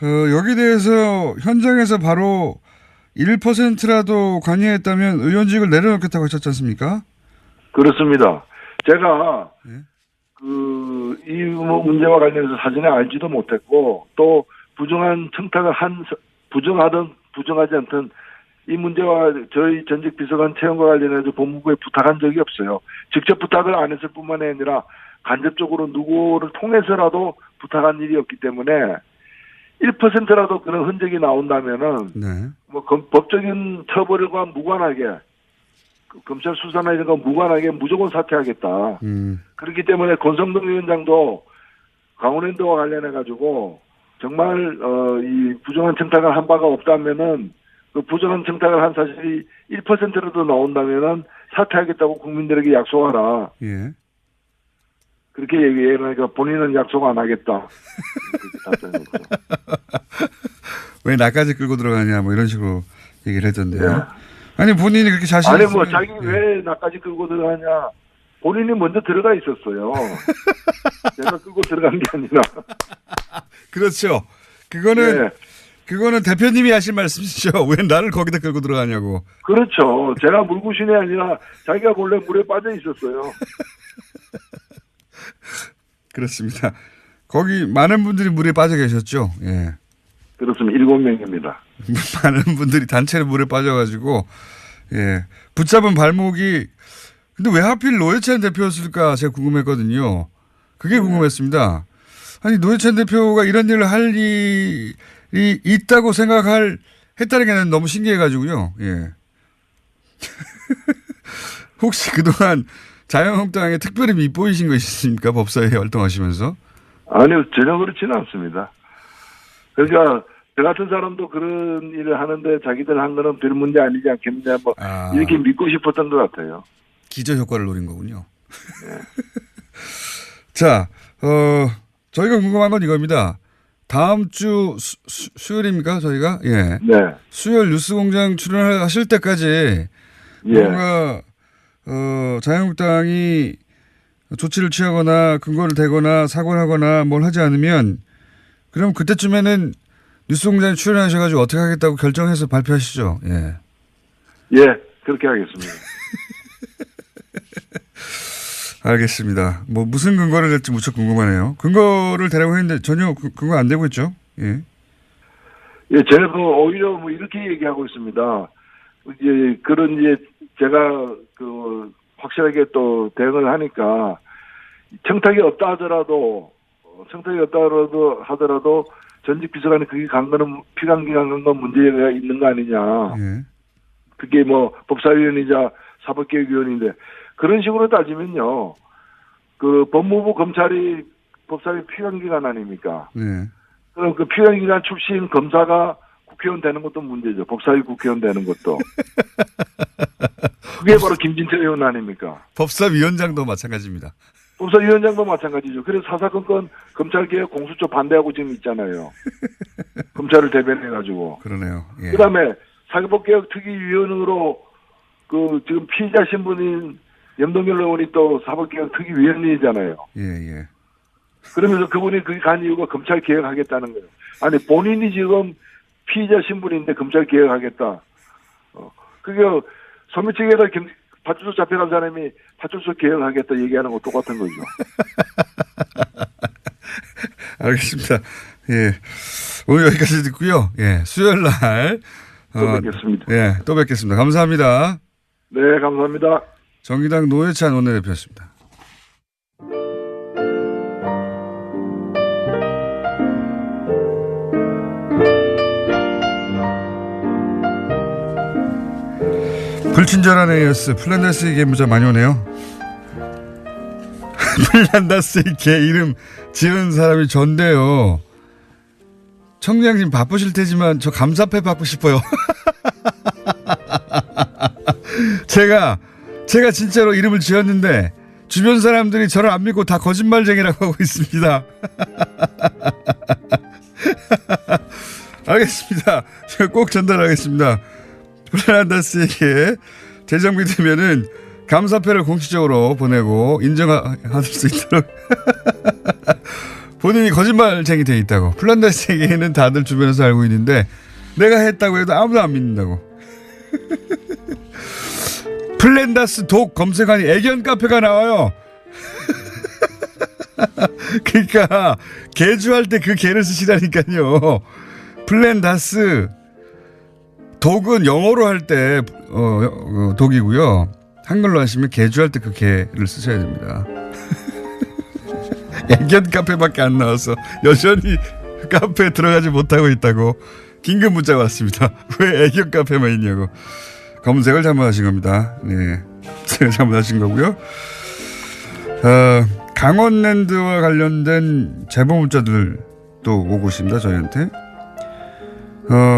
여기 대해서 현장에서 바로 1%라도 관여했다면 의원직을 내려놓겠다고 하셨지 않습니까? 그렇습니다. 제가 이 문제와 관련해서 사전에 알지도 못했고 또 부정한 청탁을 부정하든 부정하지 않든 이 문제와 저희 전직 비서관 채용과 관련해서 법무부에 부탁한 적이 없어요. 직접 부탁을 안 했을 뿐만 아니라 간접적으로 누구를 통해서라도 부탁한 일이 없기 때문에 1%라도 그런 흔적이 나온다면은 뭐 법적인 처벌과 무관하게 검찰 수사나 이런 거 무관하게 무조건 사퇴하겠다. 그렇기 때문에 권성동 위원장도 강원랜드와 관련해 가지고 정말 이 부정한 청탁을 한 바가 없다면은 그 부정한 청탁을 한 사실이 1%라도 나온다면은 사퇴하겠다고 국민들에게 약속하라. 예. 그렇게 얘기하니까 본인은 약속 안 하겠다. 왜 나까지 끌고 들어가냐 뭐 이런 식으로 얘기를 했던데요. 아니 본인이 그렇게 자신 아니 뭐 자기 왜 나까지 끌고 들어가냐. 본인이 먼저 들어가 있었어요. 제가 끌고 들어간 게 아니라. 그렇죠. 그거는 대표님이 하실 말씀이시죠. 왜 나를 거기다 끌고 들어가냐고. 그렇죠. 제가 물구신이 아니라 자기가 원래 물에 빠져 있었어요. 그렇습니다. 거기 많은 분들이 물에 빠져 계셨죠. 예. 그렇습니다. 7명입니다. 많은 분들이 단체로 물에 빠져가지고 예 붙잡은 발목이 근데 왜 하필 노회찬 대표였을까 제가 궁금했거든요. 그게 궁금했습니다. 아니 노회찬 대표가 이런 일을 할 일이 있다고 했다는 게 난 너무 신기해가지고요. 예. 혹시 그동안 자유한국당에 특별히 밉보이신 거 있습니까? 법사위에 활동하시면서? 아니요. 전혀 그렇지는 않습니다. 그러니까 저 같은 사람도 그런 일을 하는데 자기들 한 거는 별 문제 아니지 않겠느냐 뭐 이렇게 믿고 싶었던 것 같아요. 기저효과를 노린 거군요. 네. 자, 저희가 궁금한 건 이겁니다. 다음 주 수요일입니까 저희가? 예. 네. 수요일 뉴스공장 출연하실 때까지 예. 뭔가 자유한국당이 조치를 취하거나 근거를 대거나 사과를 하거나 뭘 하지 않으면 그럼 그때쯤에는 뉴스공장에 출연하셔가지고 어떻게 하겠다고 결정해서 발표하시죠. 예. 예, 그렇게 하겠습니다. 알겠습니다. 뭐 무슨 근거를 댈지 무척 궁금하네요. 근거를 대라고 했는데 전혀 근거 안 되고 있죠. 예. 예, 저는 오히려 뭐 이렇게 얘기하고 있습니다. 이제 그런 이제 제가 확실하게 또 대응을 하니까 청탁이 없다 하더라도 전직 비서관이 그게 간 거는 피감기관 간 건 문제가 있는 거 아니냐. 예. 그게 뭐 법사위원이자 사법개혁위원인데 그런 식으로 따지면요. 그 법무부 검찰이 법사위 피감기관 아닙니까? 네. 그럼 그 피감기관 출신 검사가 국회의원 되는 것도 문제죠. 법사위 국회의원 되는 것도. 그게 바로 김진태 의원 아닙니까? 법사위원장도 마찬가지입니다. 법사위원장도 마찬가지죠. 그래서 사사건건 검찰개혁 공수처 반대하고 지금 있잖아요. 검찰을 대변해가지고. 그러네요. 예. 그다음에 사법개혁 특위위원으로 지금 피의자 신분인 염동열 의원이 또 사법개혁 특위위원이잖아요. 예. 그러면서 그분이 거기 간 이유가 검찰 개혁하겠다는 거예요. 아니 본인이 지금 피의자 신분인데 검찰 개혁하겠다. 그게 소매치기에다 파출소 잡혀간 사람이 파출소 개혁하겠다 얘기하는 거 똑같은 거죠. 알겠습니다. 예. 오늘 여기까지 듣고요. 예. 수요일 날 또 뵙겠습니다. 예. 또 뵙겠습니다. 감사합니다. 네, 감사합니다. 정의당 노회찬 원내대표였습니다. 불친절한 AS 플란다스의 개 문자 많이 오네요. 플란다스의 개 이름 지은 사람이 전데요. 청장님 바쁘실 테지만 저 감사패 받고 싶어요. 제가 진짜로 이름을 지었는데 주변 사람들이 저를 안 믿고 다 거짓말쟁이라고 하고 있습니다. 알겠습니다. 제가 꼭 전달하겠습니다. 플란다스에게 재정비 되면은 감사패를 공식적으로 보내고 인정할 수 있도록 본인이 거짓말쟁이 돼 있다고. 플란다스에게는 다들 주변에서 알고 있는데 내가 했다고 해도 아무도 안 믿는다고. 플란다스 독 검색하니 애견 카페가 나와요. 그러니까 개주할 때 그 개를 쓰시라니까요. 플란다스 독은 영어로 할 때 독이고요. 한글로 하시면 개주할 때 그 개를 쓰셔야 됩니다. 애견 카페밖에 안 나와서 여전히 카페에 들어가지 못하고 있다고 긴급 문자가 왔습니다. 왜 애견 카페만 있냐고. 검색을 잘못하신 겁니다. 네, 검색을 잘못하신 거고요. 강원랜드와 관련된 제보 문자들도 오고 있습니다. 저희한테.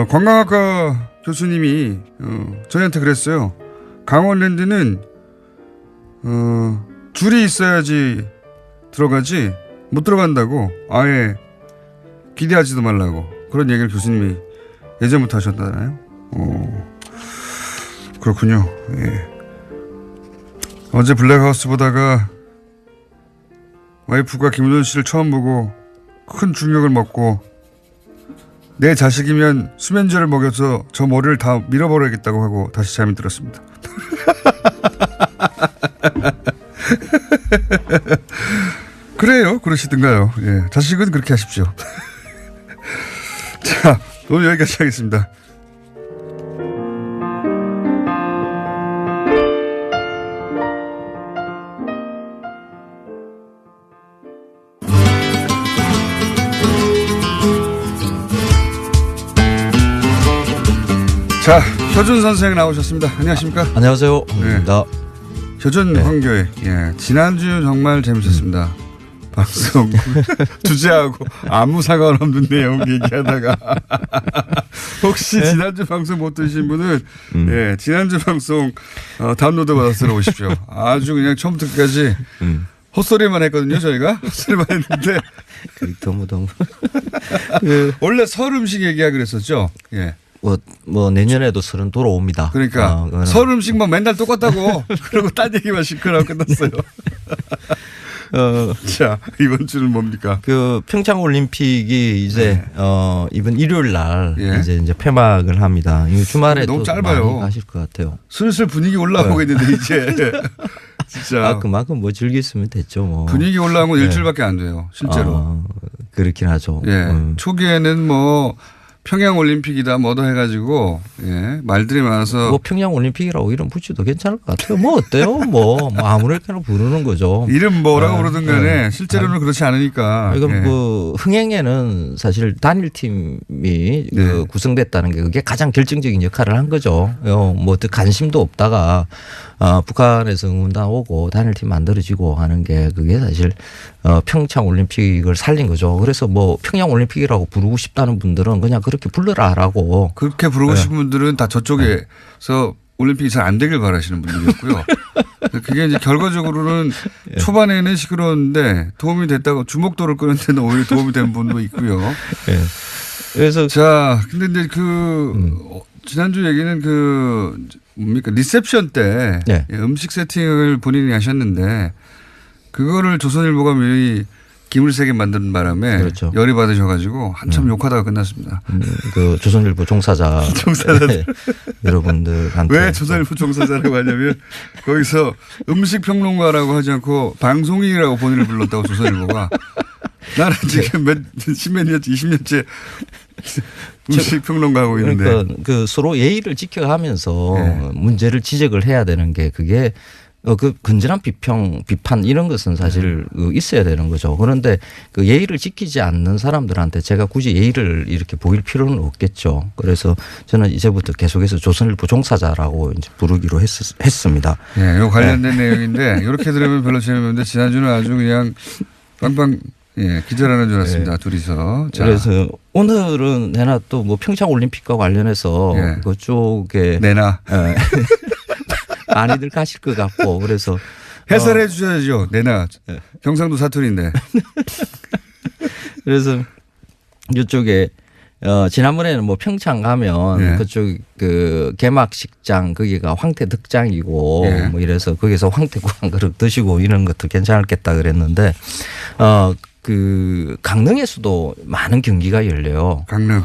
관광학과 교수님이 저희한테 그랬어요. 강원랜드는 줄이 있어야지 들어가지 못 들어간다고. 아예 기대하지도 말라고. 그런 얘기를 교수님이 예전부터 하셨잖아요. 그렇군요. 예. 어제 블랙하우스 보다가 와이프가 김우준 씨를 처음 보고 큰 충격을 먹고 내 자식이면 수면제를 먹여서 저 머리를 다 밀어버려야겠다고 하고 다시 잠이 들었습니다. 그래요. 그러시든가요. 예. 자식은 그렇게 하십시오. 자, 오늘 여기까지 하겠습니다. 자, 효준 선생 나오셨습니다. 안녕하십니까? 안녕하세요. 반갑습니다. 네. 효준 황교의. 예. 지난주 정말 재밌었습니다. 방송 주제하고 아무 상관없는 내용 얘기하다가 혹시 지난주 방송 못 들으신 분은 지난주 방송 다운로드 받아서 들어오십시오. 아주 그냥 처음부터 끝까지 헛소리만 했거든요, 저희가. 헛소리만 했는데. 너무. 원래 설 음식 얘기하기로 했었죠. 예. 뭐 내년에도 설은 돌아옵니다. 그러니까 설 음식만 맨날 똑같다고 그러고 딴 얘기만 시끄러워 끝났어요. 자, 이번 주는 뭡니까? 그 평창 올림픽이 이제 이번 일요일 날 이제 폐막을 합니다. 이 주말에 너무 또 짧아요. 많이 가실 것 같아요. 슬슬 분위기 올라오고 있는데 이제 진짜 그만큼 뭐 즐겼으면 됐죠. 뭐. 분위기 올라온 건 일주일밖에 안 돼요. 실제로. 그렇긴 하죠. 예. 초기에는 뭐 평양 올림픽이다 뭐도 해가지고 말들이 많아서 뭐 평양 올림픽이라고 이름 붙여도 괜찮을 것 같아요. 뭐 어때요? 뭐 아무렇게나 부르는 거죠. 이름 뭐라고 부르든 간에 실제로는 그렇지 않으니까. 이건 그 흥행에는 사실 단일팀이 그 구성됐다는 게 그게 가장 결정적인 역할을 한 거죠. 뭐 어떤 관심도 없다가 북한에서 응원단 오고 단일팀 만들어지고 하는 게 그게 사실 평창 올림픽을 살린 거죠. 그래서 뭐 평양 올림픽이라고 부르고 싶다는 분들은 그냥 그렇게 불러라라고. 그렇게 부르고 싶은 분들은 다 저쪽에서 올림픽이 잘 안 되길 바라시는 분들이었고요. 그게 이제 결과적으로는 초반에는 시끄러웠는데 도움이 됐다고 주목도를 끄는 데는 오히려 도움이 된 분도 있고요. 그래서 자, 근데 이제 지난주 얘기는 뭡니까 리셉션 때 음식 세팅을 본인이 하셨는데 그거를 조선일보가 미리 기물세게 만드는 바람에 열이 받으셔가지고 한참 욕하다가 끝났습니다. 그 조선일보 종사자 여러분들한테 왜 조선일보 종사자라고 하냐면 거기서 음식 평론가라고 하지 않고 방송인이라고 본인을 불렀다고 조선일보가 나는 지금 십몇 년째 20년째 음식 평론가하고 있는데 그러니까 그 서로 예의를 지켜가면서 문제를 지적을 해야 되는 게 그게 그 건전한 비판 이런 것은 사실 있어야 되는 거죠. 그런데 그 예의를 지키지 않는 사람들한테 제가 굳이 예의를 이렇게 보일 필요는 없겠죠. 그래서 저는 이제부터 계속해서 조선일보 종사자라고 이제 부르기로 했습니다. 네, 요 관련된 내용인데 이렇게 들으면 별로 재미없는데 지난주는 아주 그냥 빵빵 기절하는 줄 알았습니다. 둘이서. 자. 그래서 오늘은 내나 또 뭐 평창 올림픽과 관련해서 그쪽에 내나 많이들 가실 것 같고 그래서 해설해 주셔야죠. 내나 경상도 사투리인데. 그래서 이쪽에 지난번에는 뭐 평창 가면 그쪽 그 개막식장 거기가 황태덕장이고 뭐 이래서 거기서 황태국 한 그릇 드시고 이런 것도 괜찮겠다 그랬는데 그 강릉에서도 많은 경기가 열려요. 강릉.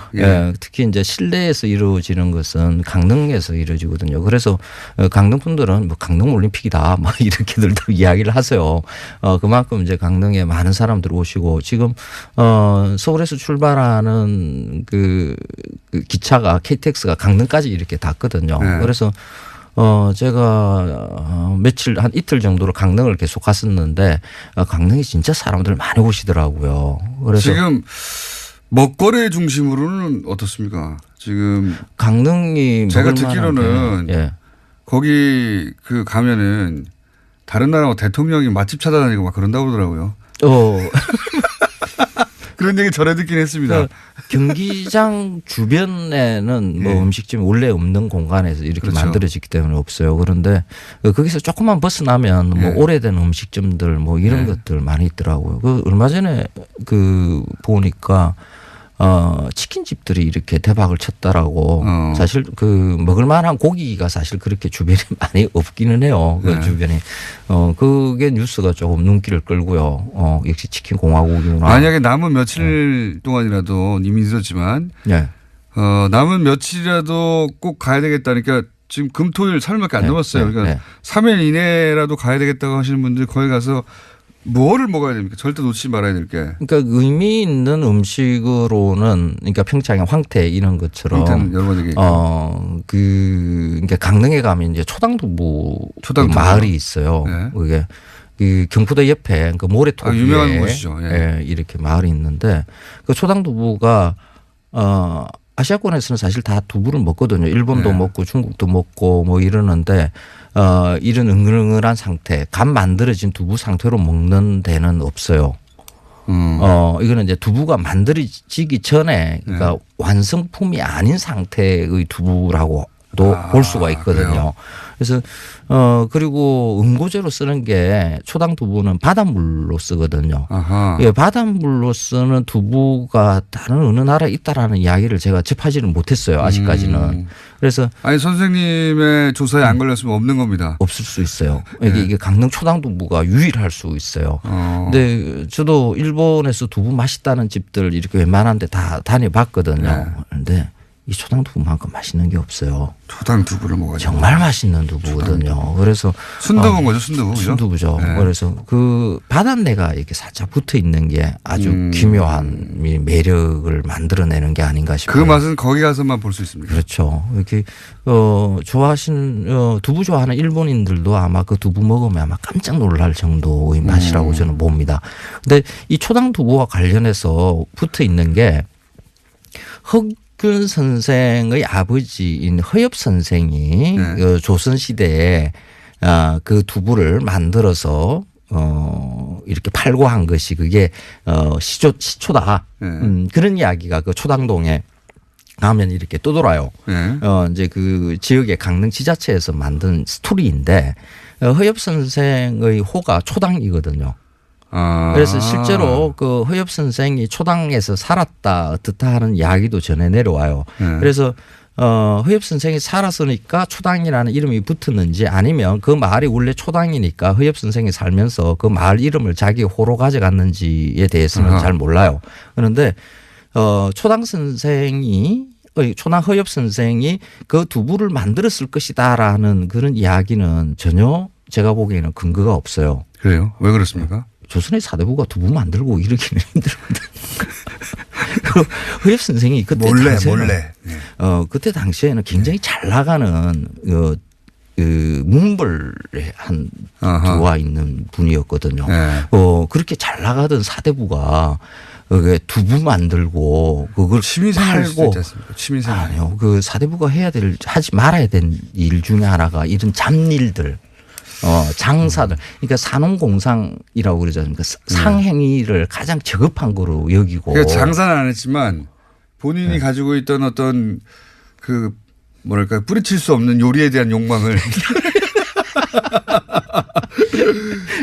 특히 이제 실내에서 이루어지는 것은 강릉에서 이루어지거든요. 그래서 강릉 분들은 뭐 강릉 올림픽이다 막 이렇게들도 이야기를 하세요. 그만큼 이제 강릉에 많은 사람들 오시고 지금 서울에서 출발하는 그 기차가 KTX가 강릉까지 이렇게 닿거든요. 그래서 제가 며칠 한 이틀 정도로 강릉을 계속 갔었는데 강릉이 진짜 사람들 많이 오시더라고요. 그래서 지금 먹거리 중심으로는 어떻습니까? 지금 강릉이 제가 듣기로는 거기 가면은 다른 나라 대통령이 맛집 찾아다니고 막 그런다고 그러더라고요. 그런 얘기 전에 듣긴 했습니다. 경기장 주변에는 뭐 음식점이 원래 없는 공간에서 이렇게 만들어지기 때문에 없어요. 그런데 거기서 조금만 벗어나면 뭐 오래된 음식점들 뭐 이런 것들 많이 있더라고요. 얼마 전에 보니까 치킨집들이 이렇게 대박을 쳤다라고 사실 먹을 만한 고기가 사실 그렇게 주변에 많이 없기는 해요. 그 주변에. 그게 뉴스가 조금 눈길을 끌고요. 역시 치킨 공화국이구나. 만약에 남은 며칠 동안이라도 이미 늦었지만 남은 며칠이라도 꼭 가야 되겠다니까 지금 금토일 3일밖에 안 남았어요. 그러니까 3일 이내라도 가야 되겠다고 하시는 분들 거기 가서 뭐를 먹어야 됩니까? 절대 놓치지 말아야 될 게. 그러니까 의미 있는 음식으로는 그러니까 평창의 황태 이런 것처럼 여러 번 얘기했고. 그러니까 강릉에 가면 이제 초당두부 마을이 있어요. 그게 그 경포대 옆에 그 모래토기에 유명한 곳이죠. 이렇게 마을이 있는데 그 초당두부가 아시아권에서는 사실 다 두부를 먹거든요. 일본도 먹고 중국도 먹고 뭐 이러는데 이런 은근한 상태, 간 만들어진 두부 상태로 먹는 데는 없어요. 이거는 이제 두부가 만들어지기 전에 그러니까 완성품이 아닌 상태의 두부라고 볼 수가 있거든요. 그래요? 그래서 그리고 응고제로 쓰는 게 초당 두부는 바닷물로 쓰거든요. 예, 바닷물로 쓰는 두부가 다른 어느 나라에 있다라는 이야기를 제가 접하지는 못했어요. 아직까지는. 그래서 아니 선생님의 조사에 안 걸렸으면 없는 겁니다. 없을 수 있어요. 이게 강릉 초당 두부가 유일할 수 있어요. 근데 저도 일본에서 두부 맛있다는 집들 이렇게 웬만한 데 다 다녀봤거든요. 그런데 이 초당 두부만큼 맛있는 게 없어요. 초당 두부를 먹어요. 정말 맛있는 두부거든요. 그래서 순두부인 거죠, 순두부. 순두부죠. 네. 그래서 그 바닷내가 이렇게 살짝 붙어 있는 게 아주 기묘한 매력을 만들어내는 게 아닌가 싶어요. 그 맛은 거기 가서만 볼 수 있습니다. 그렇죠. 이렇게 좋아하시는 두부 좋아하는 일본인들도 아마 그 두부 먹으면 아마 깜짝 놀랄 정도의 맛이라고 저는 봅니다. 근데 이 초당 두부와 관련해서 붙어 있는 게 흑균 선생의 아버지인 허엽 선생이 조선 시대에 그 두부를 만들어서 이렇게 팔고 한 것이 그게 시초다. 그런 이야기가 그 초당동에 가면 이렇게 떠돌아요. 이제 그 지역의 강릉 지자체에서 만든 스토리인데 허엽 선생의 호가 초당이거든요. 그래서 실제로 그 허엽 선생이 초당에서 살았다 어떻다 하는 이야기도 전해 내려와요. 그래서 허엽 선생이 살았으니까 초당이라는 이름이 붙었는지 아니면 그 마을이 원래 초당이니까 허엽 선생이 살면서 그 마을 이름을 자기 호로 가져갔는지에 대해서는 잘 몰라요. 그런데 초당 선생이 초당 허엽 선생이 그 두부를 만들었을 것이다라는 그런 이야기는 전혀 제가 보기에는 근거가 없어요. 그래요? 왜 그렇습니까? 조선의 사대부가 두부 만들고 이러기는 힘들거든. 허엽 선생이 그때 몰래. 그때 당시에는 굉장히 잘 나가는 문벌에 한 들어와 있는 분이었거든요. 그렇게 잘 나가던 사대부가 두부 만들고 그걸 취미생활 팔고 있지 않습니까? 취미생활. 아니요. 그 사대부가 하지 말아야 될 일 중에 하나가 이런 잡일들. 장사들. 그러니까 산업공상이라고 그러지 않습니까? 상행위를 가장 저급한 거로 여기고. 그러니까 장사는 안 했지만 본인이 가지고 있던 어떤 그 뭐랄까 뿌리칠 수 없는 요리에 대한 욕망을.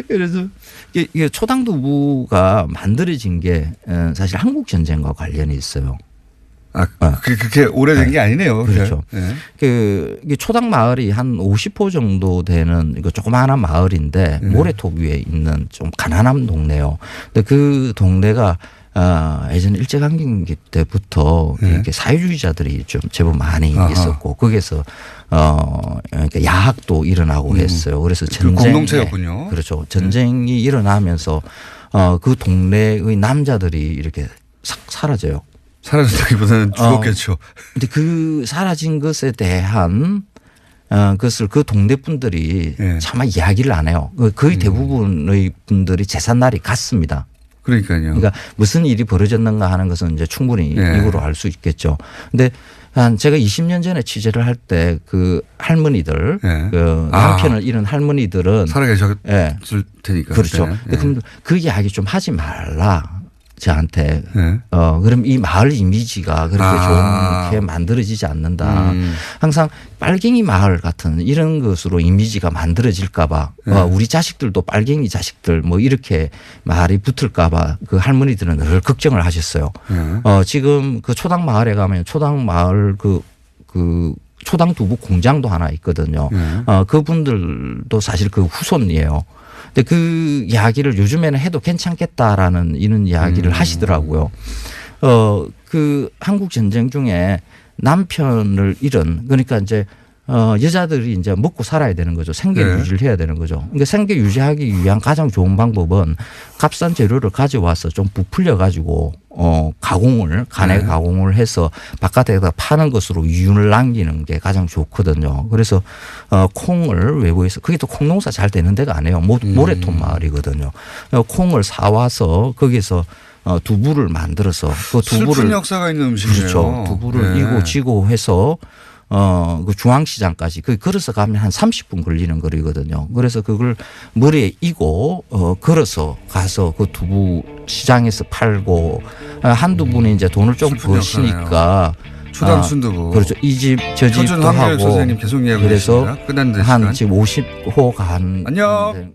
그래서 이게 초당두부가 만들어진 게 사실 한국전쟁과 관련이 있어요. 그렇게 오래된 게 아니네요. 그렇죠. 그 초당 마을이 한 50호 정도 되는 이거 조그마한 마을인데 모래톱 위에 있는 좀 가난한 동네요. 근데 그 동네가 예전 일제강점기 때부터 이렇게 사회주의자들이 좀 제법 많이 있었고 거기에서 그러니까 야학도 일어나고 했어요. 그래서 전쟁 공동체였군요. 그렇죠. 전쟁이 일어나면서 그 동네의 남자들이 이렇게 싹 사라져요. 사라졌다기보다는 죽었겠죠. 근데 그 사라진 것에 대한 그것을 그 동네 분들이 차마 이야기를 안 해요. 거의 대부분의 분들이 제삿날이 같습니다. 그러니까요. 그러니까 무슨 일이 벌어졌는가 하는 것은 이제 충분히 이유로 알 수 있겠죠. 근데 한 제가 20년 전에 취재를 할 때 그 할머니들, 그 남편을 잃은 할머니들은 살아계셨을 테니까. 그렇죠. 그럼 그 이야기 좀 하지 말라. 저한테 그럼 이 마을 이미지가 그렇게 좋게 만들어지지 않는다. 항상 빨갱이 마을 같은 이런 것으로 이미지가 만들어질까 봐 우리 자식들도 빨갱이 자식들 뭐 이렇게 말이 붙을까 봐 그 할머니들은 늘 걱정을 하셨어요. 지금 그 초당 마을에 가면 초당 마을 그 초당 두부 공장도 하나 있거든요. 그분들도 사실 그 후손이에요. 근데 그 이야기를 요즘에는 해도 괜찮겠다라는 이런 이야기를 하시더라고요. 그 한국 전쟁 중에 남편을 잃은 그러니까 이제 여자들이 이제 먹고 살아야 되는 거죠. 생계 유지를 해야 되는 거죠. 그러니까 생계 유지하기 위한 가장 좋은 방법은 값싼 재료를 가져와서 좀 부풀려 가지고 가공을 간에 가공을 해서 바깥에다 파는 것으로 이윤을 남기는 게 가장 좋거든요. 그래서 콩을 외부에서 그게 또 콩농사 잘 되는 데가 아니에요. 모래톱 마을이거든요. 콩을 사와서 거기서 두부를 만들어서 그 두부를 슬픈 역사가 있는 음식이에요. 그렇죠. 두부를 이고 지고 해서 그 중앙시장까지 그 걸어서 가면 한 30분 걸리는 거리거든요. 그래서 그걸 머리에 이고 걸어서 가서 그 두부 시장에서 팔고 한두 분이 이제 돈을 좀 버시니까 초당 순두부. 그렇죠. 이 집 저 집도 표준 확률 하고 선생님 계속 이야기해 그래서 주십니다. 끝났는데 한 시간. 지금 50호 간 안녕.